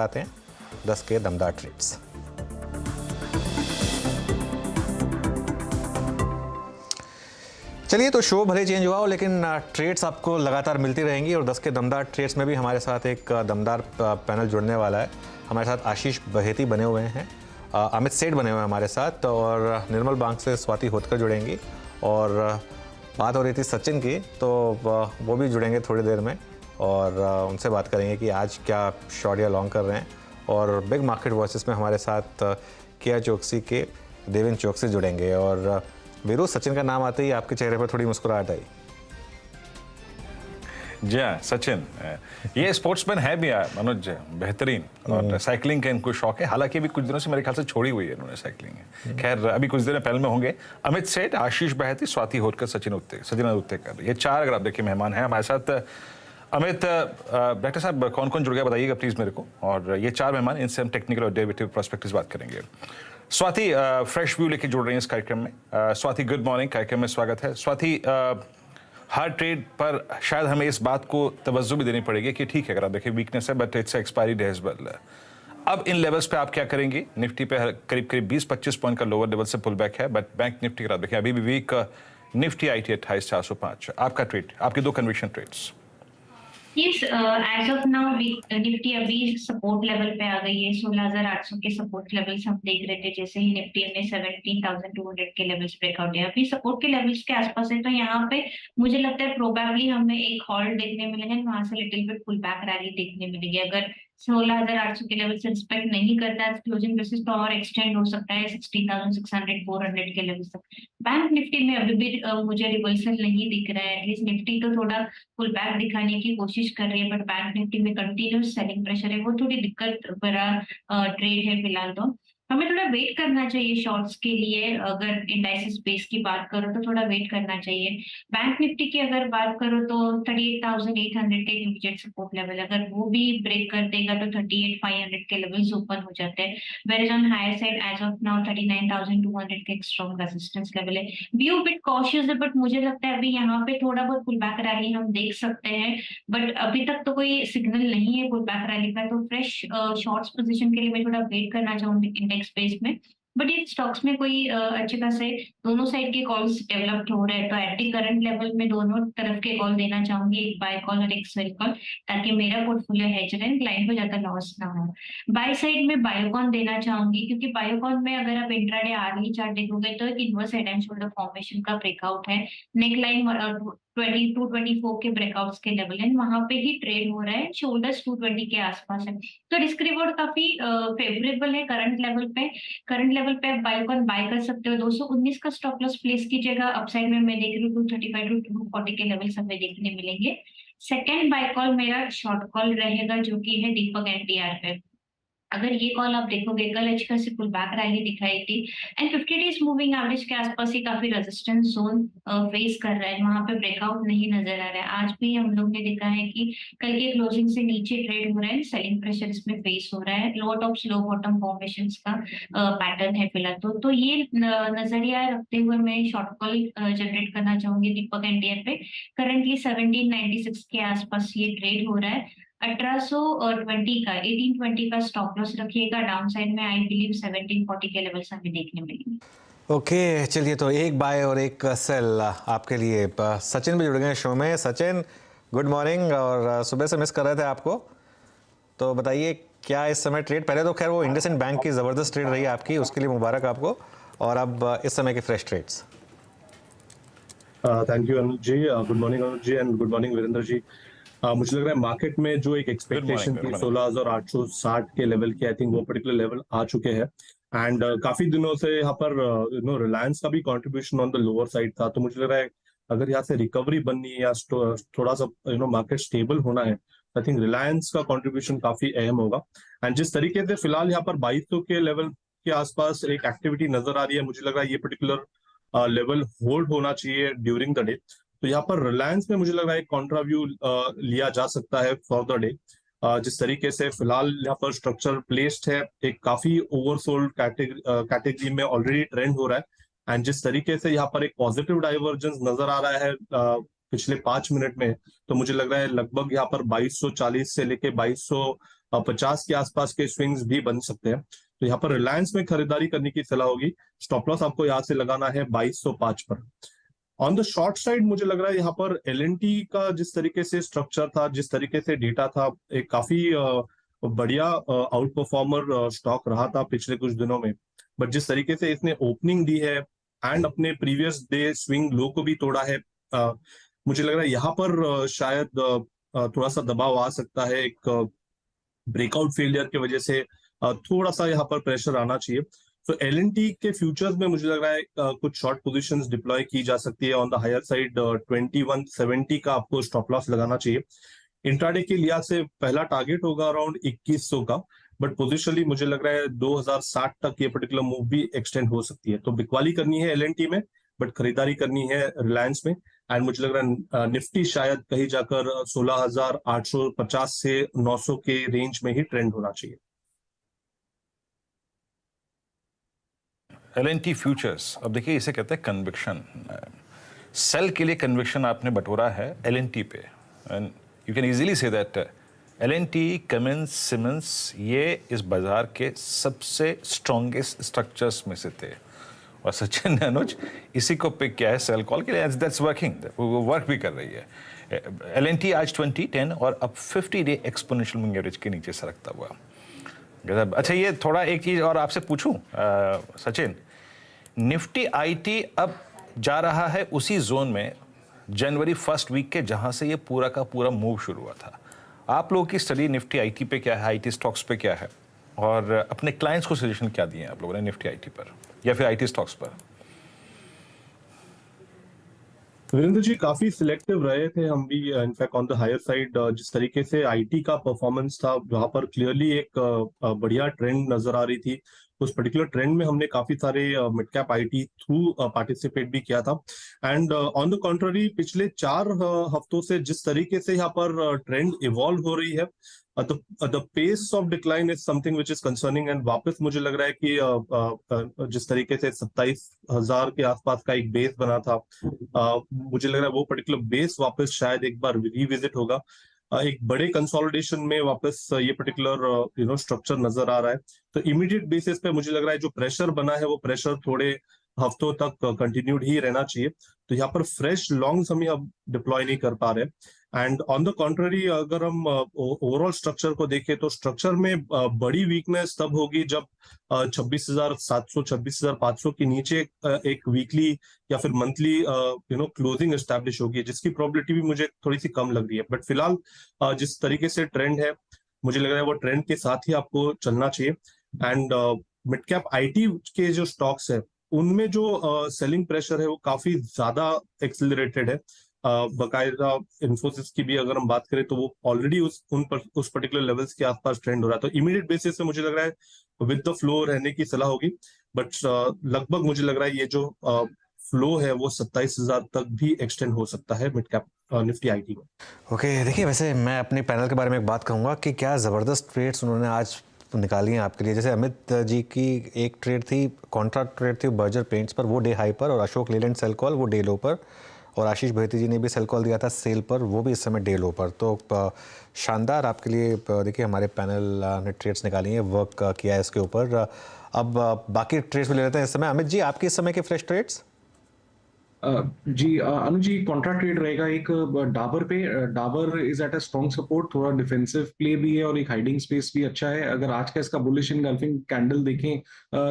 आते हैं 10 के दमदार ट्रेड्स। चलिए, तो शो भले चेंज हुआ हो लेकिन ट्रेड्स आपको लगातार मिलती रहेंगी और 10 के दमदार ट्रेड्स में भी हमारे साथ एक दमदार पैनल जुड़ने वाला है। हमारे साथ आशीष बहेती बने हुए हैं, अमित सेठ बने हुए हैं हमारे साथ, और निर्मल बैंक से स्वाति होतकर जुड़ेंगी। और बात हो रही थी सचिन की, तो वो भी जुड़ेंगे थोड़ी देर में और उनसे बात करेंगे कि आज क्या शॉर्ट या लॉन्ग कर रहे हैं। और बिग मार्केट वॉइसेस में हमारे साथ केया चोकसी के देवेंद्र चोकसी जुड़ेंगे। और वीरू, सचिन का नाम आते ही आपके चेहरे पर थोड़ी मुस्कुराहट आई। जी हाँ, सचिन ये स्पोर्ट्समैन है भी मनोज, बेहतरीन, और साइकिलिंग का इनको शौक है। हालांकि अभी कुछ दिनों से मेरे ख्याल से छोड़ी हुई है इन्होंने साइकिलिंग। खैर, अभी कुछ दिन पहले में होंगे अमित सेठ, आशीष बहेती, स्वाति होतकर, सचिन उत्तेकर, ये चार अगर आप देखिए मेहमान हैं हमारे साथ। अमित, डॉक्टर साहब कौन कौन जुड़ गया बताइएगा प्लीज मेरे को। और ये चार मेहमान, इनसे हम टेक्निकल और डेरिवेटिव प्रोस्पेक्टिव्स बात करेंगे। स्वाति फ्रेश व्यू लेके जुड़ रही है इस कार्यक्रम में। स्वाति, गुड मॉर्निंग, कार्यक्रम में स्वागत है। स्वाति, हर ट्रेड पर शायद हमें इस बात को तवज्जो भी देनी पड़ेगी कि ठीक है, अगर आप देखिए वीकनेस है but it's expiry day as well. अब इन लेवल्स पे आप क्या करेंगे? निफ्टी पे करीब 20-25 पॉइंट का लोअर लेवल से पुल बैक है, बट बैंक निफ्टी अगर आप देखें अभी भी वीक। निफ्टी आई थी 28,405। आपका ट्रेड, आपके दो conviction trades. Yes, as of now Nifty अभी सपोर्ट लेवल पे आ गई है। 16,800 के सपोर्ट लेवल्स हम देख रहे थे, जैसे ही निफ्टी में 17,200 के लेवल्स ब्रेकआउट है, अभी सपोर्ट के लेवल्स के आसपास है। तो यहाँ पे मुझे लगता है प्रोबेबली हमें एक हॉल्ट देखने मिलेगा, वहां से little bit pull back rally देखने मिलेगी। अगर 16,800 के लेवल से रिस्पेक्ट नहीं करता है क्लोजिंग बेसिस तो और एक्सटेंड हो सकता है 16,600 400 के लेवल तक। बैंक निफ्टी में अभी भी मुझे रिवर्सल नहीं दिख रहा है। एटलीस्ट निफ्टी तो थोड़ा पुल बैक दिखाने की कोशिश कर रही है, बट बैंक निफ्टी में कंटिन्यूस सेलिंग प्रेशर है, वो थोड़ी दिक्कत भरा ट्रेड है फिलहाल। तो हमें थोड़ा वेट करना चाहिए शॉर्ट्स के लिए। अगर इंडाइसिस बेस की बात करो तो थोड़ा वेट करना चाहिए। बैंक निफ्टी की अगर बात करो तो 38,800 के इमीडिएट सपोर्ट लेवल, अगर वो भी ब्रेक कर देगा तो 38,500 के लेवल्स ओपन हो जाते हैं। Where on higher side as of now 39,200 के एक स्ट्रॉन्ग रेजिस्टेंस लेवल है। व्यू बिट कॉशियस है, बट मुझे लगता है अभी यहाँ पे थोड़ा बहुत पुल बैक रैली हम देख सकते हैं, बट अभी तक तो कोई सिग्नल नहीं है पुल बैक रैली का। तो फ्रेश शॉर्ट्स पोजीशन के लिए मैं थोड़ा वेट करना चाहूंगी इंडेक्स बेस में। बट ये स्टॉक्स में कोई अच्छे खासे दोनों साइड के कॉल्स डेवलप्ड हो रहे हैं, तो एट दी करंट लेवल में दोनों तरफ के कॉल देना चाहूंगी, एक बाय कॉल और एक सेल कॉल, ताकि मेरा पोर्टफोलियो हेज रहे, क्लाइंट को ज्यादा लॉस ना हो। बाय साइड में बायोकॉन देना चाहूंगी, क्योंकि बायोकॉन में अगर आप इंट्राडे आर्ली चार्ट देखोगे तो एक inverse head and shoulder formation का ब्रेकआउट है। नेक लाइन 22-24 के ब्रेकआउट्स के लेवल है, वहां पे ही ट्रेड हो रहा है, शोल्डर्स 220 के आसपास है। तो रिस्क रिवॉर्ड काफी फेवरेबल है करंट लेवल पे। करंट लेवल पे आप बायोकॉन बाय कर सकते हो। 219 का स्टॉप लॉस प्लेस कीजिएगा। अपसाइड में मैं देख रही हूँ 235-240 के लेवल्स हमें देखने मिलेंगे। सेकेंड बाय कॉल मेरा शॉर्ट कॉल रहेगा, जो कि है दीपक एनटीआर पे। अगर ये कॉल आप देखोगे, कल अच्छी खासी पुल बैक रैली दिखाई थी एंड 50 डेज मूविंग एवरेज के आसपास ही काफी रेजिस्टेंस जोन फेस कर रहा है, वहां पे ब्रेकआउट नहीं नजर आ रहा है। आज भी हम लोग ने देखा है कि कल के क्लोजिंग से नीचे ट्रेड हो रहा है, सेलिंग प्रेशर इसमें फेस हो रहा है, लो टॉप स्लो बॉटम फॉर्मेशंस का पैटर्न है फिलहाल। तो ये नजरिया रखते हुए मैं शॉर्ट कॉल जनरेट करना चाहूंगी दीपक एनटीआर पे। करंटली 1796 के आसपास ये ट्रेड हो रहा है। 1820 का 1820 का स्टॉप लॉस रखिएगा। डाउन साइड में आई बिलीव 1740 के लेवल्स हमें देखने मिलेंगे। ओके, चलिए, तो एक बाय और एक सेल आपके लिए। सचिन भी जुड़ गए शो में। सचिन, गुड मॉर्निंग, और सुबह से मिस कर रहे थे आपको, तो बताइए क्या इस समय ट्रेड? पहले तो खैर वो इंडसइंड बैंक की ज़बरदस्त ट्रेड रही आपकी, उसके लिए मुबारक आपको। और अब इस समय के fresh trades. Thank you Anuj ji, good morning Anuj ji and good morning Virendra ji. मुझे लग रहा है मार्केट में जो एक एक्सपेक्टेशन थी 16,860 के लेवल की, आई थिंक वो पर्टिकुलर लेवल आ चुके हैं। एंड काफी दिनों से यहाँ पर रिलायंस का भी contribution on the lower side था। तो मुझे लग रहा है अगर यहाँ से रिकवरी बननी है या थोड़ा सा मार्केट स्टेबल होना है, आई थिंक रिलायंस का कंट्रीब्यूशन काफी अहम होगा। एंड जिस तरीके से फिलहाल यहाँ पर 2200 के लेवल के आसपास एक एक्टिविटी नजर आ रही है, मुझे लग रहा है ये पर्टिकुलर लेवल होल्ड होना चाहिए ड्यूरिंग द डे। तो यहाँ पर रिलायंस में मुझे लग रहा है कॉन्ट्रा व्यू लिया जा सकता है फॉर द डे। जिस तरीके से फिलहाल यहाँ पर स्ट्रक्चर प्लेस्ड है, एक काफी ओवरसोल्ड कैटेगरी में ऑलरेडी ट्रेंड हो रहा है। एंड जिस तरीके से यहाँ पर एक पॉजिटिव डाइवर्जेंस नजर आ रहा है पिछले 5 मिनट में, तो मुझे लग रहा है लगभग यहाँ पर 2240 से लेके 2200 50 के आसपास के स्विंग्स भी बन सकते हैं। तो यहाँ पर रिलायंस में खरीदारी करने की सलाह होगी। स्टॉप लॉस आपको यहाँ से लगाना है 2205 पर। ऑन द शॉर्ट साइड मुझे लग रहा है यहाँ पर L&T का जिस तरीके से स्ट्रक्चर था, जिस तरीके से डेटा था, एक काफी बढ़िया आउट परफॉर्मर स्टॉक रहा था पिछले कुछ दिनों में। बट जिस तरीके से इसने ओपनिंग दी है एंड अपने प्रीवियस डे स्विंग लो को भी तोड़ा है, मुझे लग रहा है यहाँ पर शायद थोड़ा सा दबाव आ सकता है। एक ब्रेकआउट फेलियर की वजह से थोड़ा सा यहाँ पर प्रेशर आना चाहिए। तो L&T के फ्यूचर्स में मुझे लग रहा है कुछ शॉर्ट पोजीशंस डिप्लॉय की जा सकती है। ऑन द हायर साइड 2170 का आपको स्टॉप लॉस लगाना चाहिए। इंट्राडे के लिहाज से पहला टारगेट होगा अराउंड 2100 का, बट पोजिशनली मुझे लग रहा है 2060 तक ये पर्टिकुलर मूव भी एक्सटेंड हो सकती है। तो बिकवाली करनी है L&T में, बट खरीदारी करनी है रिलायंस में। एंड मुझे लग रहा है निफ्टी शायद कहीं जाकर 16,850 से 900 के रेंज में ही ट्रेंड होना चाहिए। L&T फ्यूचर्स, अब देखिए इसे कहते हैं कन्विक्शन। सेल के लिए कन्विक्शन आपने बटोरा है L&T पे, and you can easily see that L&T, Cummins, Siemens ये इस बाजार के सबसे स्ट्रॉन्गेस्ट स्ट्रक्चर्स में से थे। और सचिन ने अनुज इसी को पिक किया है सेल कॉल के लिए। दैट्स वर्किंग, वो वर्क भी कर रही है। L&T आज 20-10 और अब 50 डे एक्सपोनेंशियल मूविंग एवरेज के नीचे सरकता हुआ। अच्छा, ये थोड़ा एक चीज और आपसे पूछूं सचिन, निफ्टी IT अब जा रहा है उसी जोन में जनवरी फर्स्ट वीक के जहां से ये पूरा का पूरा मूव शुरू हुआ था। आप लोगों की स्टडी निफ्टी IT पे क्या है, IT स्टॉक्स पे क्या है, और अपने क्लाइंट्स को सजेशन क्या दिए हैं आप लोगों ने निफ्टी IT पर या फिर IT स्टॉक्स पर? वीरेंद्र जी काफी सिलेक्टिव रहे थे हम भी, in fact on the higher side. जिस तरीके से IT का परफॉर्मेंस था, वहां पर क्लियरली एक बढ़िया ट्रेंड नजर आ रही थी। उस पर्टिकुलर ट्रेंड में हमने काफी सारे mid cap IT through participate भी किया था। एंड ऑन द कॉन्ट्ररी पिछले 4 हफ्तों से जिस तरीके से यहाँ पर ट्रेंड इवॉल्व हो रही है, the pace of decline is something which is concerning. And वापस मुझे लग रहा है कि जिस तरीके से 27,000 के आसपास का एक बेस बना था, मुझे लग रहा है वो पर्टिकुलर बेस वापस शायद एक बार रिविजिट होगा। एक बड़े कंसोलिडेशन में वापस ये पर्टिकुलर स्ट्रक्चर नजर आ रहा है। तो इमीडिएट बेसिस पे मुझे लग रहा है जो प्रेशर बना है वो प्रेशर थोड़े हफ्तों तक कंटिन्यूड ही रहना चाहिए। तो यहाँ पर फ्रेश लॉन्ग्स हम अब डिप्लॉय नहीं कर पा रहे। एंड ऑन द कॉन्ट्ररी अगर हम ओवरऑल स्ट्रक्चर को देखें तो स्ट्रक्चर में बड़ी वीकनेस तब होगी जब 26,700 26,500 के नीचे एक वीकली या फिर मंथली क्लोजिंग एस्टैब्लिश होगी, जिसकी प्रोबेबिलिटी भी मुझे थोड़ी सी कम लग रही है। बट फिलहाल जिस तरीके से ट्रेंड है, मुझे लग रहा है वो ट्रेंड के साथ ही आपको चलना चाहिए। एंड मिड कैप IT के जो स्टॉक्स है उनमें जो सेलिंग प्रेशर है वो काफी ज्यादा एक्सेलरेटेड है। बकायदा इन्फोसिस की भी अगर हम बात करें तो वो ऑलरेडी उस पर्टिकुलर लेवल्स के आसपास ट्रेंड हो रहा है। तो इमीडिएट बेसिस से मुझे लग रहा है विद द फ्लो रहने की सलाह होगी। बट लगभग मुझे लग रहा है ये जो फ्लो है वो 27,000 तक भी एक्सटेंड हो सकता है मिड कैप निफ्टी IT में। ओके, देखिए वैसे मैं अपनी पैनल के बारे में एक बात कहूँगा कि क्या ज़बरदस्त ट्रेड्स उन्होंने आज निकाली हैं आपके लिए। जैसे अमित जी की एक ट्रेड थी, कॉन्ट्रैक्ट ट्रेड थी बर्जर पेंट्स पर, वो डे हाई पर, और अशोक लेलैंड सेल कॉल वो डे लो पर, और आशीष बहेती जी ने भी सेल कॉल दिया था सेल पर, वो भी इस समय डे लो पर। तो शानदार आपके लिए देखिए हमारे पैनल ने ट्रेड्स निकाली हैं, वर्क किया है इसके ऊपर। अब बाकी ट्रेड्स भी ले लेते हैं इस समय। अमित जी, आपके इस समय के फ्रेश ट्रेड्स? जी अनुज जी, कॉन्ट्रैक्ट ट्रेड रहेगा एक डाबर पे। Dabur is at a strong support, थोड़ा डिफेंसिव प्ले भी है और एक हाइडिंग स्पेस भी अच्छा है। अगर आज का इसका बुलिश इनगल्फिंग कैंडल देखें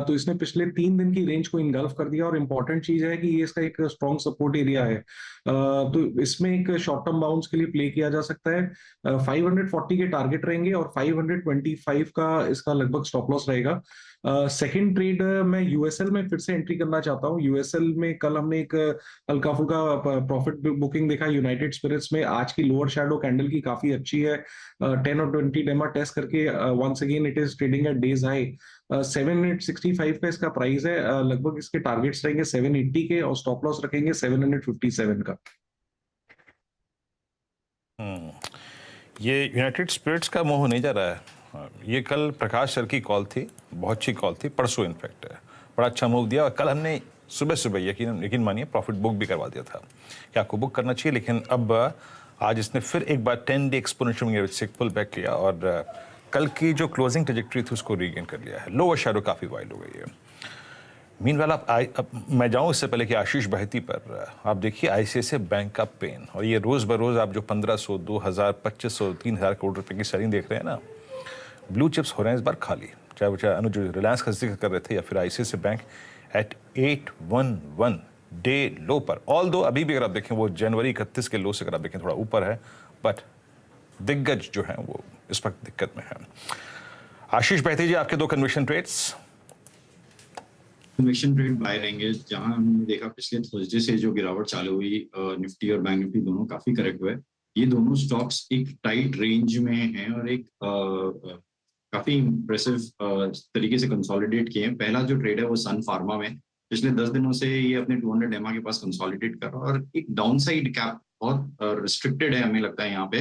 तो इसने पिछले 3 दिन की रेंज को इनगल्फ कर दिया। और इंपॉर्टेंट चीज है कि ये इसका एक स्ट्रॉन्ग सपोर्ट एरिया है। तो इसमें एक शॉर्ट टर्म बाउंस के लिए प्ले किया जा सकता है। 540 के टारगेट रहेंगे और 525 का इसका लगभग स्टॉप लॉस रहेगा। सेकेंड ट्रेड मैं यूएसएल में फिर से एंट्री करना चाहता हूँ। यूएसएल में कल हमने एक हल्का फुल्का प्रॉफिट बुकिंग देखा यूनाइटेड स्पिरिट्स में। आज की लोअर शैडो कैंडल की काफी अच्छी है। 10 और 20 डेमा टेस्ट करके once again it is trading at days high. 765 का इसका प्राइस है। लगभग इसके टारगेट्स रहेंगे 780 के और स्टॉप लॉस रखेंगे 757 का। ये यूनाइटेड स्पिरिट्स का मोह नहीं जा रहा है। ये कल प्रकाश सर की कॉल थी, बहुत अच्छी कॉल थी, परसों इनफैक्ट बड़ा अच्छा मूव दिया। और कल हमने सुबह सुबह यकीन मानिए प्रॉफिट बुक भी करवा दिया था कि आपको बुक करना चाहिए। लेकिन अब आज इसने फिर एक बार 10 डे एक्सपोनेंशियल मूविंग एवरेज से पुल बैक किया और कल की जो क्लोजिंग ट्रेजेक्टरी थी उसको रीगेन कर लिया है, लोअर शैडो काफ़ी वाइड हो गई है। मीनवाइल अब मैं जाऊं इससे पहले कि आशीष बहेती पर आप देखिए आईसीआईसीआई बैंक का पेन, और ये रोज़ बरोज़ आप जो 1500, 2000, 2500, 3000 करोड़ रुपए की सेलिंग देख रहे हैं ना, ब्लू चिप्स हो रहे हैं इस बार खाली, चाहे वो चाहे अनुज रिलायंस का जिक्र कर रहे थे या फिर आईसीआईसीआई बैंक एट 811 डे लो पर। ऑल दो अभी भी अगर आप देखें वो जनवरी 31 के लो से अगर आप देखें थोड़ा ऊपर है, बट दिग्गज जो है वो इस वक्त दिक्कत में है। आशीष बहेती जी, आपके दो conviction trades. Conviction trade buy रहेंगे, जहां हमने देखा पिछले थर्सडे से जो गिरावट चालू हुई, निफ्टी और बैंक निफ्टी दोनों काफी करेक्ट हुए। ये दोनों स्टॉक्स एक टाइट रेंज में हैं और एक काफी इंप्रेसिव तरीके से कंसोलिडेट किए हैं। पहला जो ट्रेड है वो सन फार्मा में पिछले 10 दिनों से ये अपने 200 एमआ के पास कंसोलिडेट कर रहा है और एक डाउन साइड कैप बहुत रिस्ट्रिक्टेड है हमें लगता है यहाँ पे।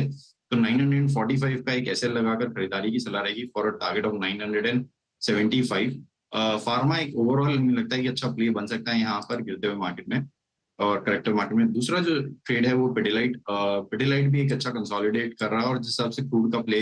तो 945 का एक एसएल लगाकर खरीदारी की सलाह रहेगी for a target of 975। Pharma एक ओवरऑल हमें लगता है कि अच्छा प्ले बन सकता है यहाँ पर गिरते हुए मार्केट में और करेक्टिव मार्केट में। दूसरा जो ट्रेड है वो पिडिलाइट भी एक अच्छा कंसोलिडेट कर रहा है और जिस हिसाब से क्रूड का प्ले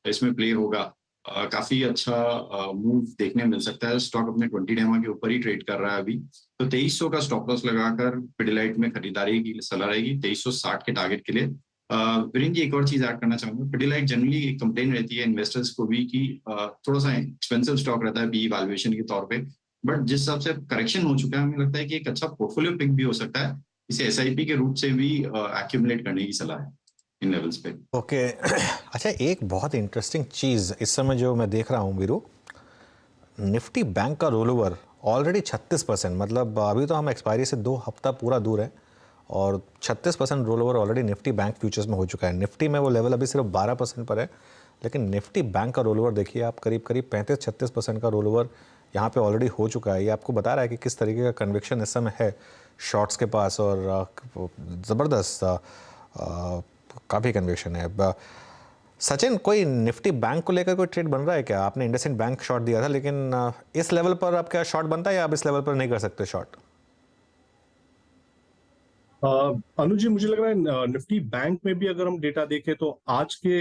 इसमें प्ले होगा, काफी अच्छा मूव देखने मिल सकता है। स्टॉक अपने 20 डेमा के ऊपर ही ट्रेड कर रहा है अभी, तो 2300 का स्टॉप लॉस लगाकर पिडिलाइट में खरीदारी की सलाह रहेगी 2360 के टारगेट के लिए। वीरेंद्र जी, एक और चीज ऐड करना चाहूंगा, पिडिलाइट जनरली एक कंप्लेन रहती है इन्वेस्टर्स को भी कि थोड़ा सा एक्सपेंसिव स्टॉक रहता है पी वैल्यूएशन के तौर पे, बट जिस हिसाब से करेक्शन हो चुका है हमें लगता है कि एक अच्छा पोर्टफोलियो पिक भी हो सकता है। इसे एसआईपी के रूप से भी एक्यूमुलेट करने की सलाह है इन लेवल्स पे। ओके अच्छा, एक बहुत इंटरेस्टिंग चीज़ इस समय जो मैं देख रहा हूँ वीरू, निफ्टी बैंक का रोल ओवर ऑलरेडी 36%, मतलब अभी तो हम एक्सपायरी से 2 हफ्ता पूरा दूर है और 36% roll over already Nifty bank futures में हो चुका है। निफ्टी में वो लेवल अभी सिर्फ 12% पर है, लेकिन निफ्टी बैंक का रोल ओवर देखिए आप, करीब 35-36% का रोल ओवर यहाँ पे ऑलरेडी हो चुका है। ये आपको बता रहा है कि किस तरीके का कन्विक्शन इस समय है शॉर्ट्स के पास और ज़बरदस्त काफ़ी कन्विक्शन है। सचिन, कोई निफ्टी बैंक को लेकर कोई ट्रेड बन रहा है क्या? आपने इंडसइंड बैंक शॉर्ट दिया था, लेकिन इस लेवल पर आप क्या शॉर्ट बनता है या आप इस लेवल पर नहीं कर सकते शॉर्ट? अनुज जी, मुझे लग रहा है निफ्टी बैंक में भी अगर हम डेटा देखें तो आज के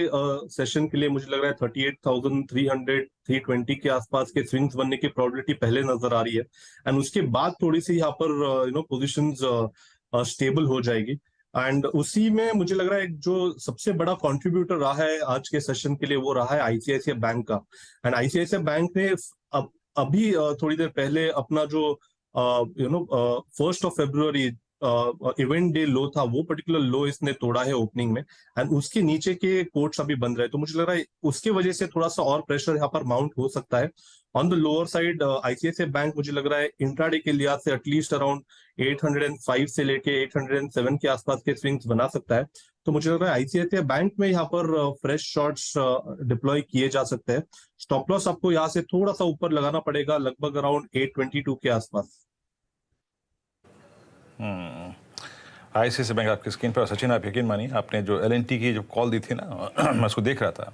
सेशन के लिए मुझे लग रहा है 38,300 320 के आसपास के स्विंग्स बनने की प्रोबेबिलिटी पहले नजर आ रही है एंड उसके बाद थोड़ी सी यहाँ पर पोजीशंस स्टेबल हो जाएगी। एंड उसी में मुझे लग रहा है जो सबसे बड़ा कंट्रीब्यूटर रहा है आज के सेशन के लिए वो रहा है आईसीआईसीआई बैंक का। एंड आईसीआईसीआई बैंक ने अभी थोड़ी देर पहले अपना जो 1 फरवरी इवेंट डे लो था, वो पर्टिकुलर लो इसने तोड़ा है ओपनिंग में एंड उसके नीचे के कोट्स अभी बंद रहे, तो मुझे लग रहा है उसके वजह से थोड़ा सा और प्रेशर यहाँ पर माउंट हो सकता है। On the lower side ICICI bank मुझे लग रहा है इंट्राडे के लिहाज से एटलीस्ट अराउंड 805 से लेके 807 के आसपास के स्विंग्स बना सकता है। तो मुझे लग रहा है आईसीआईसीआई बैंक में यहाँ पर फ्रेश शॉर्ट्स डिप्लॉय किए जा सकते हैं। स्टॉप लॉस आपको यहाँ से थोड़ा सा ऊपर लगाना पड़ेगा, लगभग अराउंड 822 के आसपास। आईसीआईसीआई बैंक आपकी स्क्रीन पर। सचिन, आप यकीन मानिए, आपने जो एलएनटी की जो कॉल दी थी ना, मैं उसको देख रहा था,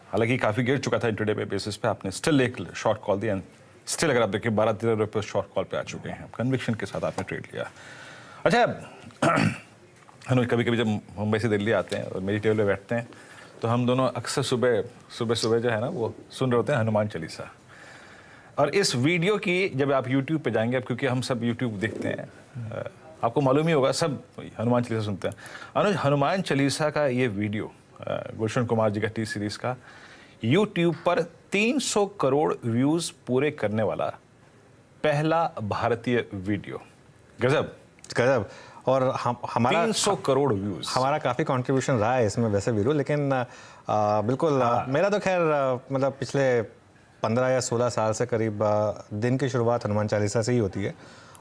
हालांकि काफ़ी गिर चुका था इंटरडे पे बेसिस पे, आपने स्टिल एक short call the and still अगर आप देखिए 12-13 रुपये शॉर्ट कॉल पे आ चुके हैं। कन्विक्शन के साथ आपने ट्रेड लिया। अच्छा अनुज, कभी कभी जब मुंबई से दिल्ली आते हैं और मेरी टेबल पे बैठते हैं तो हम दोनों अक्सर सुबह जो है ना वो सुन रहे होते हैं हनुमान चालीसा। और इस वीडियो की जब आप यूट्यूब पे जाएंगे, अब क्योंकि हम सब यूट्यूब देखते हैं, आपको मालूम ही होगा सब हनुमान चालीसा सुनते हैं। अनुज, हनुमान चालीसा का ये वीडियो गुलशन कुमार जी का टी सीरीज का यूट्यूब पर 300 करोड़ व्यूज पूरे करने वाला पहला भारतीय वीडियो। गजब गजब। और हमारा 300 करोड़ व्यूज, हमारा काफ़ी कंट्रीब्यूशन रहा है इसमें वैसे वीरू, लेकिन बिल्कुल मेरा तो खैर मतलब पिछले 15 या 16 साल से करीब दिन की शुरुआत हनुमान चालीसा से ही होती है।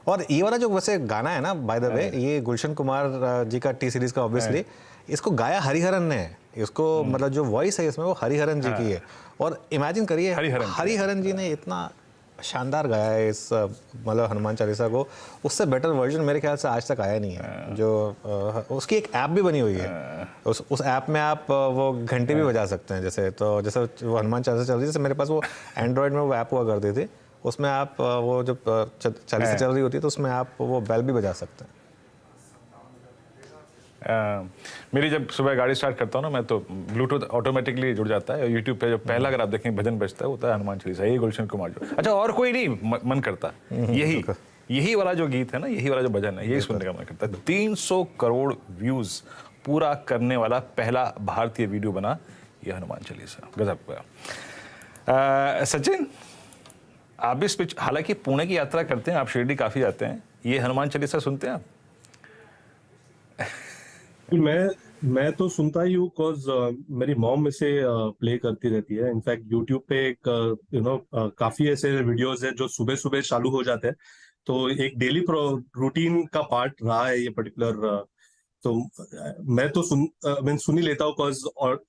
और ये वाला जो वैसे गाना है ना, बाय द वे, ये गुलशन कुमार जी का टी सीरीज का ऑब्वियसली, इसको गाया हरिहरन ने है। इसको मतलब जो वॉइस है इसमें वो हरिहरन जी की है। और इमेजिन करिए हरिहरन जी ने इतना शानदार गाया है इस मतलब हनुमान चालीसा को, उससे बेटर वर्जन मेरे ख्याल से आज तक आया नहीं है। जो उसकी एक ऐप भी बनी हुई है, उस ऐप में आप वो घंटे भी बजा सकते हैं, जैसे वो हनुमान चालीसा चल रही है, जैसे मेरे पास वो एंड्रॉयड में वो ऐप हुआ करती थी, उसमें आप वो जब चालीसा चल रही होती है तो उसमें आप वो बेल भी बजा सकते हैं। मेरी जब सुबह गाड़ी स्टार्ट करता हूँ ना मैं तो ब्लूटूथ ऑटोमेटिकली जुड़ जाता है और यूट्यूब पे जो पहला अगर आप देखें भजन बजता है वो होता है हनुमान चालीसा, यही गुलशन कुमार जो। अच्छा और कोई नहीं मन करता, यही वाला जो गीत है ना, यही वाला जो भजन है, यही सुनने का मन करता है। 300 करोड़ व्यूज पूरा करने वाला पहला भारतीय वीडियो बना ये हनुमान चालीसा, गजब का। सचिन आप भी हालांकि पुणे की यात्रा करते हैं, आप शिरडी काफी जाते हैं, ये हनुमान चालीसा सुनते हैं आप? मैं तो सुनता ही हूँ बिकॉज मेरी मॉम इसे प्ले करती रहती है। इनफैक्ट यूट्यूब पे एक काफी ऐसे वीडियोस है जो सुबह सुबह चालू हो जाते हैं, तो एक डेली रूटीन का पार्ट रहा है ये पर्टिकुलर। तो मैं तो मैं सुन ही लेता हूँ बिकॉज और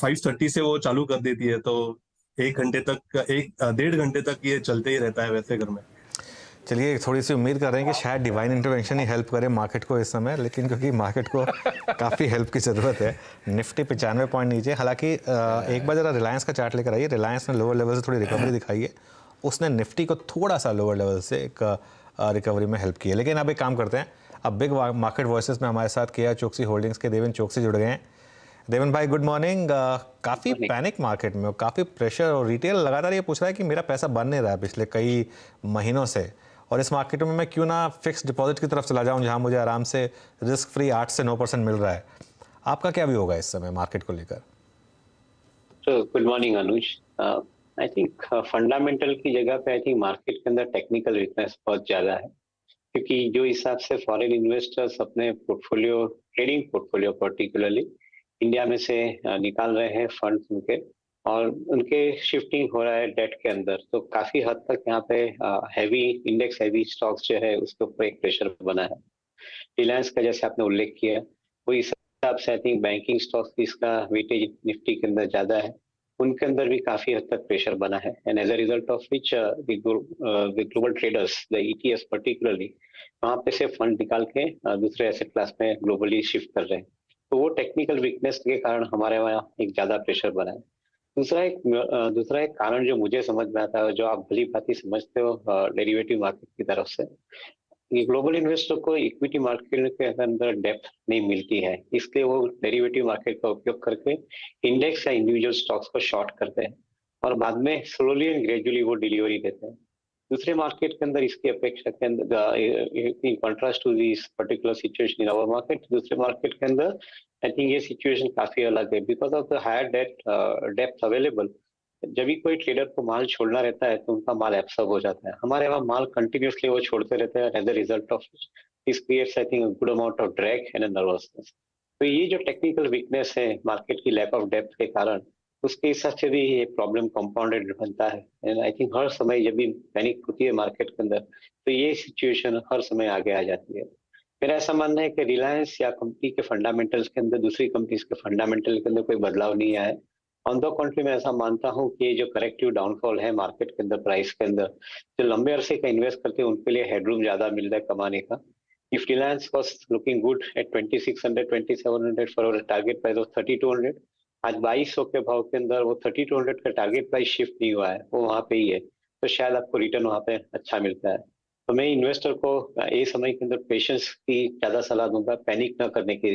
5:30 से वो चालू कर देती है, तो 1 घंटे तक, 1.5 घंटे तक ये चलते ही रहता है वैसे घर में। चलिए थोड़ी सी उम्मीद कर रहे हैं कि शायद डिवाइन इंटरवेंशन ही हेल्प करे मार्केट को इस समय, लेकिन क्योंकि मार्केट को काफ़ी हेल्प की ज़रूरत है। निफ्टी 95 पॉइंट नीचे, हालांकि एक बार ज़रा रिलायंस का चार्ट लेकर आइए। रिलायंस ने लोअर लेवल से थोड़ी रिकवरी दिखाई है, उसने निफ्टी को थोड़ा सा लोअर लेवल से एक रिकवरी में हेल्प की है। लेकिन अब एक काम करते हैं, अब बिग मार्केट वॉइसेस में हमारे साथ केआर चोकसी होल्डिंग्स के देवेन चोकसी जुड़ गए हैं। देवेन भाई गुड मॉर्निंग। काफ़ी पैनिक मार्केट में, काफ़ी प्रेशर, और रिटेल लगातार ये पूछ रहा है कि मेरा पैसा बन नहीं रहा है पिछले कई महीनों से, और इस मार्केट में मैं क्यों ना फिक्स डिपॉजिट की तरफ चला जाऊं जहां मुझे आराम से रिस्क फ्री 8 से 9% मिल रहा है। आपका क्या भी होगा इस समय मार्केट को लेकर? तो good morning Anuj. I think fundamental की जगह पे आई थिंक मार्केट के अंदर टेक्निकल वीकनेस बहुत ज्यादा है, क्योंकि जो हिसाब से फॉरेन इन्वेस्टर्स अपने portfolio, trading portfolio particularly India में से निकाल रहे हैं फंड्स उनके, और उनके शिफ्टिंग हो रहा है डेट के अंदर, तो काफी हद तक यहाँ पे हैवी इंडेक्स, हैवी स्टॉक्स जो है उसके ऊपर एक प्रेशर बना है। रिलायंस का जैसे आपने उल्लेख किया, वो इस हिसाब से आई थिंक बैंकिंग स्टॉक्स की इसका वेटेज निफ्टी के अंदर ज्यादा है, उनके अंदर भी काफी हद तक प्रेशर बना है। And as a result of which the global traders, the ETF particularly, वहां पे से फंड निकाल के दूसरे एसेट क्लास में ग्लोबली शिफ्ट कर रहे हैं, तो वो टेक्निकल वीकनेस के कारण हमारे वहाँ एक ज्यादा प्रेशर बना है। दूसरा एक कारण जो मुझे समझ में आता है, जो आप भली भांति समझते हो डेरिवेटिव मार्केट की तरफ से, ये ग्लोबल इन्वेस्टर को इक्विटी मार्केट के अंदर डेप्थ नहीं मिलती है, इसलिए वो डेरिवेटिव मार्केट का उपयोग करके इंडेक्स या इंडिविजुअल स्टॉक्स को शॉर्ट करते हैं और बाद में स्लोली एंड ग्रेजुअली वो डिलीवरी देते हैं। दूसरे मार्केट के अंदर इसकी अपेक्षा के अंदर, in contrast to this particular situation in our market, दूसरे मार्केट के अंदर आई थिंक ये सिचुएशन काफी अलग है because of the higher depth available. जब भी कोई ट्रेडर को माल छोड़ना रहता है तो उनका माल एब्सॉर्ब हो जाता है, हमारे वहाँ माल कंटिन्यूसली वो छोड़ते रहते हैं, as a result of this creates I think good amount of drag and nervousness. तो ये जो टेक्निकल वीकनेस है मार्केट की लैक ऑफ डेप्थ के कारण, उसके हिसाब से भी ये प्रॉब्लम कंपाउंडेड बनता है। एंड आई थिंक हर समय जब भी पैनिक होती है मार्केट के अंदर, तो ये सिचुएशन हर समय आगे आ जाती है। मेरा ऐसा मानना है कि रिलायंस या कंपनी के फंडामेंटल्स के अंदर दूसरी कंपनीज के फंडामेंटल के अंदर कोई बदलाव नहीं आया है। ऑन द कंट्री मैं ऐसा मानता हूँ कि ये जो करेक्टिव डाउनफॉल है मार्केट के अंदर प्राइस के अंदर, जो लंबे अरसे का इन्वेस्ट करते हैं उनके लिए हेडरूम ज्यादा मिल रहा है कमाने का। If Reliance was looking good at 2600 2700 for target price of 3200, आज 2200 के भाव के अंदर वो 3200 का टारगेट प्राइस शिफ्ट नहीं हुआ है, वो वहां पे ही है, तो शायद आपको रिटर्न वहां पे अच्छा मिलता है। तो मैं इन्वेस्टर को ये समय के अंदर पेशेंस की ज्यादा सलाह दूंगा, पैनिक ना करने की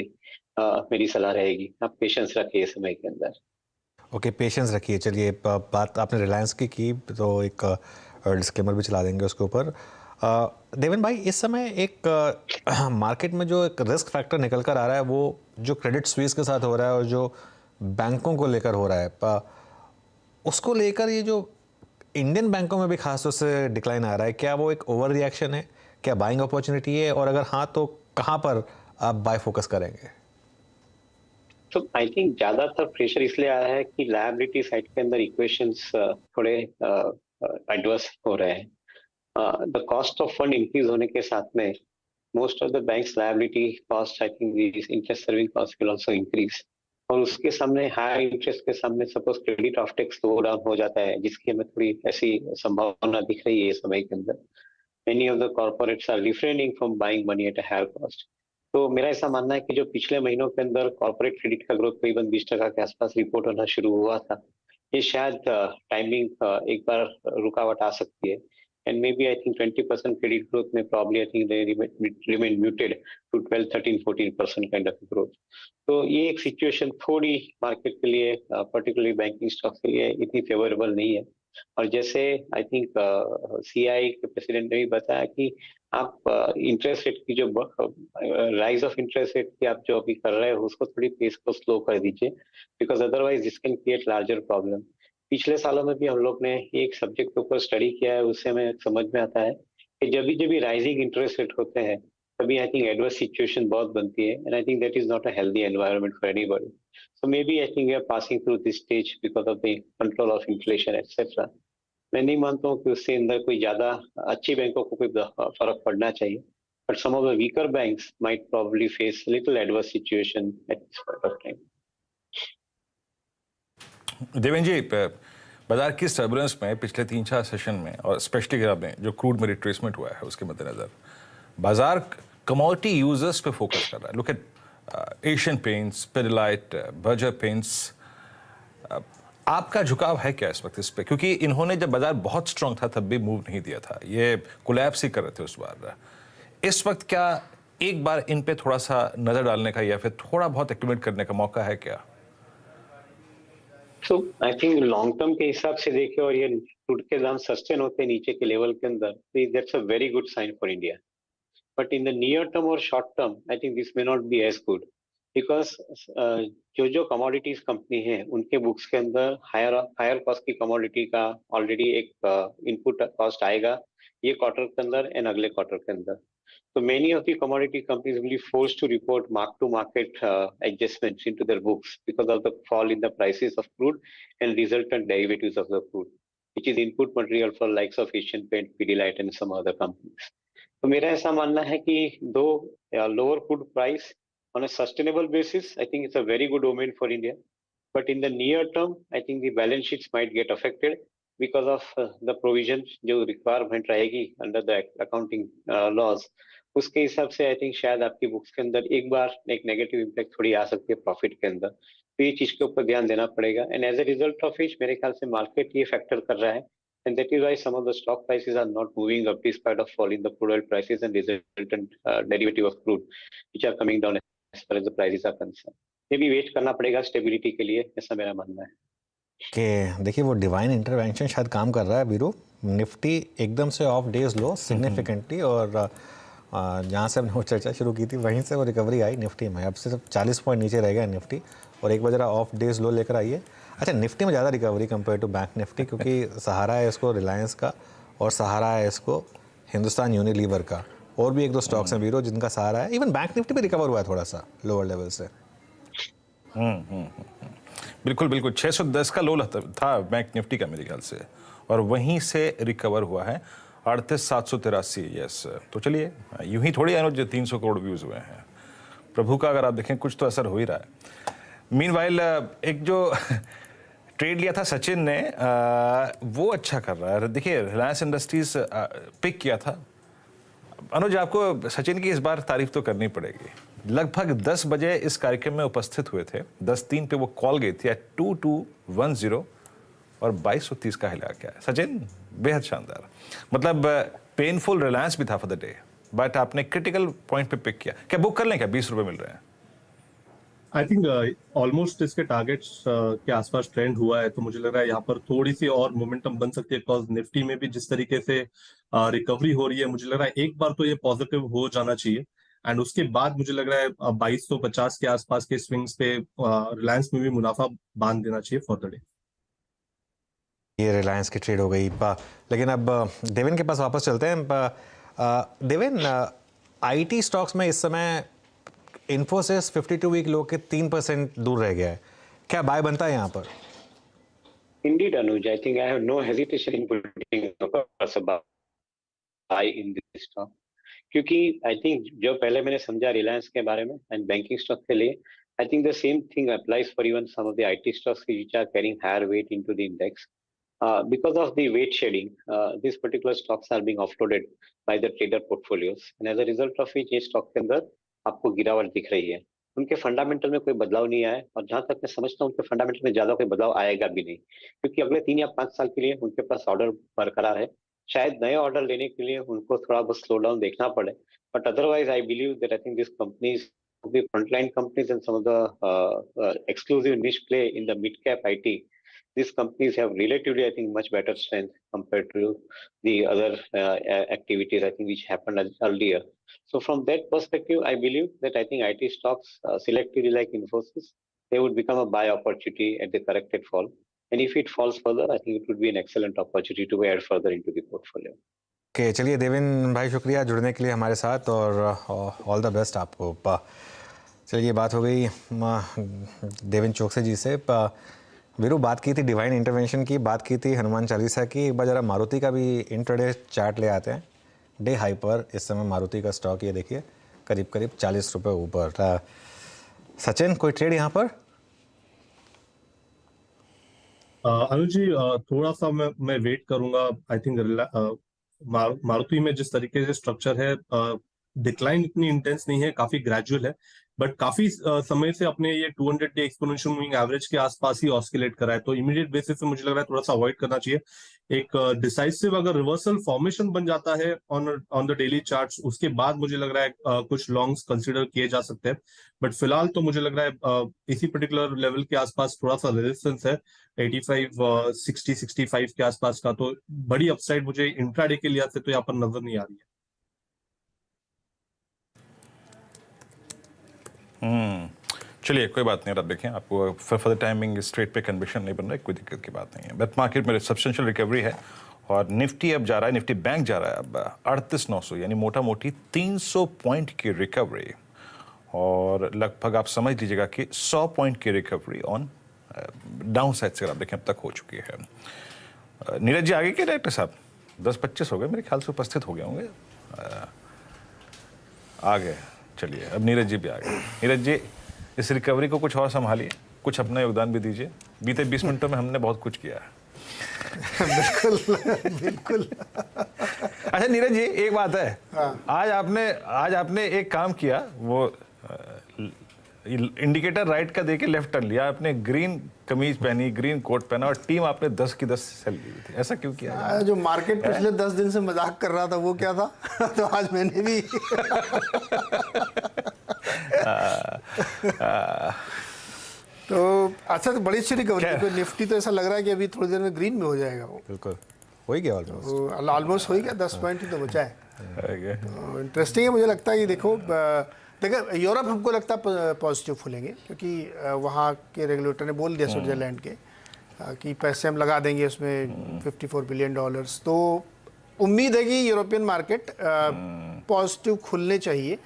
मेरी सलाह रहेगी। आप पेशेंस रखिए इस समय के अंदर। ओके, पेशेंस रखिए। चलिए बात आपने रिलायंस की तो एक डिस्क्लेमर भी चला देंगे उसके ऊपर। देवेन भाई, इस समय एक मार्केट में जो एक रिस्क फैक्टर निकल कर आ रहा है, वो जो क्रेडिट स्विस के साथ हो रहा है और जो बैंकों को लेकर हो रहा है, उसको लेकर ये जो इंडियन बैंकों में भी खास तौर से डिक्लाइन आ रहा है, क्या वो एक ओवर रिएक्शन है, क्या बाइंग अपॉर्चुनिटी है, और अगर हाँ तो कहाँ पर आप बाय फोकस करेंगे? तो आई थिंक ज्यादातर प्रेशर इसलिए आया है कि लायबिलिटी साइड के अंदर इक्वेशंस थोड़े एडवर्स हो रहे हैं। The cost of fund increase होने के साथ में most of the banks liability cost, I think interest serving cost will also increase, और उसके सामने हाई इंटरेस्ट के सामने suppose credit offtake slow down हो जाता है, जिसकी हमें थोड़ी ऐसी संभावना दिख रही है इस समय के अंदर। Many of the corporates are refraining from buying money at a higher cost. तो मेरा ऐसा मानना है कि जो पिछले महीनों के अंदर कॉर्पोरेट क्रेडिट का ग्रोथ करीबन 20% के आसपास रिपोर्ट होना शुरू हुआ था, ये शायद टाइमिंग एक बार रुकावट आ सकती है। and maybe I think 20% credit growth may probably I think they remain muted to 12, 13, 14% kind of growth. तो ये एक सिचुएशन थोड़ी मार्केट के लिए पर्टिकुलरली बैंकिंग स्टॉक के लिए इतनी फेवरेबल नहीं है। और जैसे आई थिंक सीआई के प्रेसिडेंट ने भी बताया कि आप इंटरेस्ट रेट की जो राइज ऑफ इंटरेस्ट रेट की आप जो अभी कर रहे हो उसको थोड़ी पेस को स्लो कर दीजिए, because otherwise this can create larger problem. पिछले सालों में भी हम लोग ने एक सब्जेक्ट के ऊपर स्टडी किया है, उससे हमें समझ में आता है कि जब भी राइजिंग इंटरेस्ट रेट होते हैं तभी आई थिंक एडवर्स सिचुएशन बहुत बनती है, and I think that is not a healthy environment for anybody. So maybe I think we are passing through this stage because of the control of inflation etcetera. मैं नहीं मानता हूँ कि उससे अंदर कोई ज्यादा अच्छी बैंकों को कोई फर्क पड़ना चाहिए, but some of the weaker banks might probably face little adverse situation at this point of time. Devendra ji, बाजार की टर्बुलेंस में पिछले 3-4 सेशन में और स्पेशली आपने जो क्रूड में रिट्रेसमेंट हुआ है उसके मद्देनजर बाजार कमोडिटी यूजर्स पे फोकस कर रहा है। Look at Asian paints, Pidilite, Berger paints. आपका झुकाव है क्या इस वक्त इस पे? क्योंकि इन्होंने जब बाजार बहुत स्ट्रांग था तब भी मूव नहीं दिया था, ये कोलैप्स ही कर रहे थे उस बार। इस वक्त क्या एक बार इन पे थोड़ा सा नजर डालने का या फिर थोड़ा बहुत एक्यूमुलेट करने का मौका है क्या? So I think long term के हिसाब से देखें और ये क्रूड के दाम सस्टेन होते हैं नीचे के लेवल के अंदर, that's a very good sign for India. But in the near term और short term I think this may not be as good, because जो कमोडिटीज कंपनी है उनके बुक्स के अंदर हायर कॉस्ट की कमोडिटी का ऑलरेडी एक इनपुट कॉस्ट आएगा ये क्वार्टर के अंदर एंड अगले क्वार्टर के अंदर। So many of the commodity companies will be forced to report mark-to-market adjustments into their books because of the fall in the prices of crude and resultant derivatives of the crude, which is input material for likes of Asian Paint, Pidilite, and some other companies. तो मेरा ऐसा मानना है कि दो lower crude price on a sustainable basis, I think it's a very good omen for India. But in the near term, I think the balance sheets might get affected because of the provisions जो requirement रहेगी under the accounting laws, उसके हिसाब से I think शायद आपकी books के अंदर एक बार एक नेगेटिव इम्पैक्ट थोड़ी आ सकती है प्रॉफिट के अंदर। तो ये चीज के ऊपर ध्यान देना पड़ेगा, and as a result of which मेरे ख्याल से मार्केट ये फैक्टर कर रहा है, and that is why some of the stock prices are not moving up despite of fall in the crude oil prices and resultant derivative of crude which are coming down as far as the prices are concern. Maybe wait करना पड़ेगा stability के लिए, ऐसा मेरा मानना है। कि देखिए वो डिवाइन इंटरवेंशन शायद काम कर रहा है वीरू। निफ्टी एकदम से ऑफ डेज लो सिग्निफिकेंटली, और जहाँ से हमने वो चर्चा शुरू की थी वहीं से वो रिकवरी आई निफ्टी में। अब सिर्फ 40 पॉइंट नीचे रह गया निफ्टी, और एक बजे ऑफ डेज लो लेकर आई है। अच्छा, निफ्टी में ज़्यादा recovery compare to bank Nifty, क्योंकि सहारा है इसको रिलायंस का और सहारा है इसको हिंदुस्तान यूनिलीवर का, और भी एक दो स्टॉक्स हैं वीरो जिनका सहारा है। इवन बैंक निफ्टी भी रिकवर हुआ है थोड़ा सा लोअर लेवल से। बिल्कुल बिल्कुल 610 का लो था बैंक निफ्टी का मेरे ख्याल से, और वहीं से रिकवर हुआ है 38,783। यस, तो चलिए यूं ही थोड़ी अनुज 300 करोड़ व्यूज हुए हैं। प्रभु का अगर आप देखें कुछ तो असर हो ही रहा है। मीनवाइल एक जो ट्रेड लिया था सचिन ने वो अच्छा कर रहा है। देखिए रिलायंस इंडस्ट्रीज पिक किया था। अनुज, आपको सचिन की इस बार तारीफ तो करनी पड़ेगी। लगभग 10 बजे इस कार्यक्रम में उपस्थित हुए थे, 10:03 पे वो कॉल गई थी 2210 और 2230 का हिला गया। सचिन बेहद शानदार, मतलब पेनफुल रिलायंस भी था फॉर द डे, बट आपने क्रिटिकल पॉइंट पे पिक किया। क्या बुक कर लें, क्या 20 रुपए मिल रहे हैं? आई थिंक ऑलमोस्ट इसके टारगेट्स के आसपास ट्रेंड हुआ है, तो मुझे लग रहा है यहाँ पर थोड़ी सी और मोमेंटम बन सकती है, बिकॉज निफ्टी में भी जिस तरीके से रिकवरी हो रही है, मुझे लग रहा है एक बार तो ये पॉजिटिव हो जाना चाहिए, एंड उसके बाद मुझे लग रहा है 2250 के आसपास के स्विंग्स पे रिलायंस में भी मुनाफा बांध देना चाहिए फॉर द डे। ये रिलायंस की ट्रेड हो गई। लेकिन अब देवेन के पास वापस चलते हैं। देवेन, आईटी स्टॉक्स में इस समय इन्फोसिस 52 वीक लो के 3% दूर रह गया है, क्या बाय बनता है यहाँ पर? Indeed, Anuj, I think I have no hesitation in putting a buy in this stock, क्योंकि I think जो पहले मैंने समझा रिलायंस के बारे में एंड बैंकिंग स्टॉक के लिए, I think the same thing applies for even some of the IT stocks which are carrying higher weight into the index. Because of the weight shedding, these particular stocks are being offloaded by the trader portfolios, and as a result of which ये stock के अंदर आपको गिरावट दिख रही है। उनके fundamental में कोई बदलाव नहीं आया, और जहां तक मैं समझता हूं उनके फंडामेंटल में ज्यादा कोई बदलाव आएगा भी नहीं, क्योंकि अगले 3 या 5 साल के लिए उनके पास ऑर्डर बरकरार है, शायद नए ऑर्डर लेने के लिए उनको थोड़ा बहुत स्लो डाउन देखना पड़े, but otherwise I believe that I think this companies the frontline companies and some of the exclusive niche play in the mid-cap IT, these companies have relatively, I think, much better strength compared to the other activities, I think, which happened earlier. So from that perspective, I believe that I think IT stocks, selectively like Infosys, they would become a buy opportunity at the corrected fall. And if it falls further, I think it would be an excellent opportunity to add further into the portfolio. Okay चलिए देवेन भाई शुक्रिया जुड़ने के लिए हमारे साथ और all the best आपको। चलिए बात हो गई देवेन चोकसे जी से। वीरू बात की थी डिवाइन इंटरवेंशन की, बात की थी हनुमान चालीसा की। एक बार ज़रा मारुति का भी इंट्राडे चार्ट ले आते हैं। डे हाई पर इस समय मारुति का स्टॉक ये देखिए करीब करीब 40 रुपये ऊपर। सचिन कोई ट्रेड यहाँ पर? अनुज जी थोड़ा सा मैं वेट करूंगा। आई थिंक मारुति में जिस तरीके से स्ट्रक्चर है डिक्लाइन इतनी इंटेंस नहीं है, काफी ग्रेजुअल है, बट काफी समय से अपने ये 200 डे एक्सपोनेंशियल मूविंग एवरेज के आसपास ही ऑस्किलेट करा है। तो इमीडिएट बेसिस पे मुझे लग रहा है थोड़ा सा अवॉइड करना चाहिए। एक डिसाइसिव अगर रिवर्सल फॉर्मेशन बन जाता है ऑन द डेली चार्ट्स, उसके बाद मुझे लग रहा है कुछ लॉन्ग्स कंसीडर किए जा सकते हैं। बट फिलहाल तो मुझे लग रहा है इसी पर्टिकुलर लेवल के आसपास थोड़ा सा रेजिस्टेंस है 85, 60, 65 के आसपास का। तो बड़ी अपसाइड मुझे इंट्राडे के लिहाज से तो यहाँ पर नजर नहीं आ रही है। चलिए कोई बात नहीं, रब देखें आपको फॉर द टाइमिंग स्ट्रेट पे कन्विक्शन नहीं बन रहा है, कोई दिक्कत की बात नहीं है। बट मार्केट में सब्सटेंशियल रिकवरी है और निफ्टी अब जा रहा है, निफ्टी बैंक जा रहा है अब 38,900 यानी मोटा मोटी 300 पॉइंट की रिकवरी और लगभग आप समझ लीजिएगा कि 100 पॉइंट की रिकवरी ऑन डाउन साइड से आप देखें अब तक हो चुकी है। नीरज जी आगे के डायरेक्टर साहब 10-25 हो गए मेरे ख्याल से उपस्थित हो गए होंगे, आ गए। चलिए अब नीरज जी भी आ गए। नीरज जी इस रिकवरी को कुछ और संभालिए, कुछ अपना योगदान भी दीजिए। बीते 20 मिनटों में हमने बहुत कुछ किया है। बिल्कुल बिल्कुल। अच्छा नीरज जी एक बात है, हाँ। आज आपने एक काम किया, वो इंडिकेटर राइट का देके लेफ्ट टर्न लिया, आपने ग्रीन कमीज पहनी, ग्रीन कोट पहना और टीम आपने 10 की 10 सेल ली थी। ऐसा क्यों किया? जो मार्केट पिछले 10 दिन से मजाक कर रहा था वो क्या था? तो आज मैंने भी तो अच्छा तो बड़ी अच्छी रिकवरी। निफ्टी तो ऐसा लग रहा है कि अभी थोड़ी देर में ग्रीन में हो जाएगा। वो बिल्कुल हो ही गया, ऑलमोस्ट हो ही गया, 10 पॉइंट ही तो बचा है। इंटरेस्टिंग है, मुझे लगता है कि देखो यूरोप हमको लगता है पॉजिटिव खुलेंगे क्योंकि वहाँ के रेगुलेटर ने बोल दिया स्विट्जरलैंड के कि पैसे हम लगा देंगे उसमें $54 बिलियन। तो उम्मीद है कि यूरोपियन मार्केट पॉजिटिव खुलने चाहिए,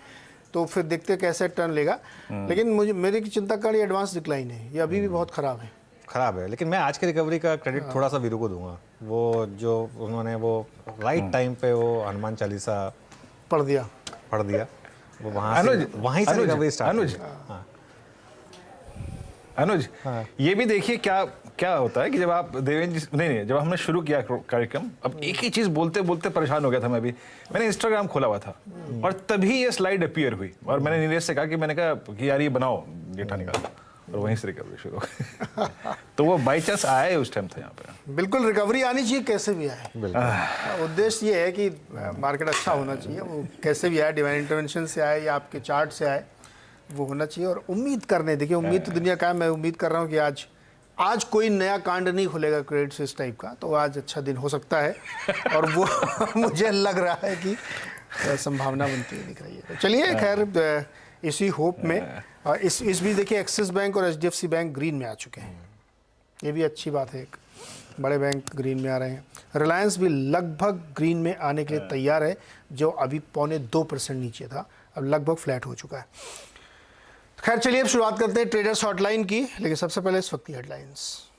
तो फिर देखते कैसे टर्न लेगा। लेकिन मेरी चिंता का एडवांस डिक्लाइन है, ये अभी भी बहुत ख़राब है। लेकिन मैं आज की रिकवरी का क्रेडिट थोड़ा सा वीरू को दूंगा। वो जो उन्होंने वो राइट टाइम पे वो हनुमान चालीसा पढ़ दिया वो वहीं से रिकवरी स्टार्ट। अनुज ये भी देखिए क्या होता है कि जब आप देवेंद्र जी नहीं जब हमने शुरू किया कार्यक्रम, अब एक ही चीज बोलते बोलते परेशान हो गया था मैं भी। मैंने इंस्टाग्राम खोला हुआ था और तभी ये स्लाइड अपीयर हुई और मैंने नीरज से कहा कि यार ये बनाओ डेटा निकालो, और वहीं से रिकवरी शुरू हो गई। तो वो बाई चांस आया उस टाइम था यहाँ पे। बिल्कुल रिकवरी आनी चाहिए, कैसे भी आए। उद्देश्य ये है कि मार्केट अच्छा होना चाहिए, वो कैसे भी आए, डिवाइन इंटरवेंशन से आए या आपके चार्ट से आए, वो होना चाहिए। और उम्मीद करने, देखिए उम्मीद तो दुनिया का है। मैं उम्मीद कर रहा हूँ कि आज कोई नया कांड नहीं खुलेगा क्रेडिट स्विस टाइप का, तो आज अच्छा दिन हो सकता है और वो मुझे लग रहा है कि संभावना बनती हुई दिख रही है। तो चलिए खैर इसी होप में इस भी देखिए एक्सिस बैंक और HDFC बैंक ग्रीन में आ चुके हैं, ये भी अच्छी बात है। एक बड़े बैंक ग्रीन में आ रहे हैं। रिलायंस भी लगभग ग्रीन में आने के लिए तैयार है, जो अभी 0.25% नीचे था, अब लगभग फ्लैट हो चुका है। खैर चलिए अब शुरुआत करते हैं ट्रेडर्स हॉटलाइन की, लेकिन सबसे पहले इस वक्त की हेडलाइंस।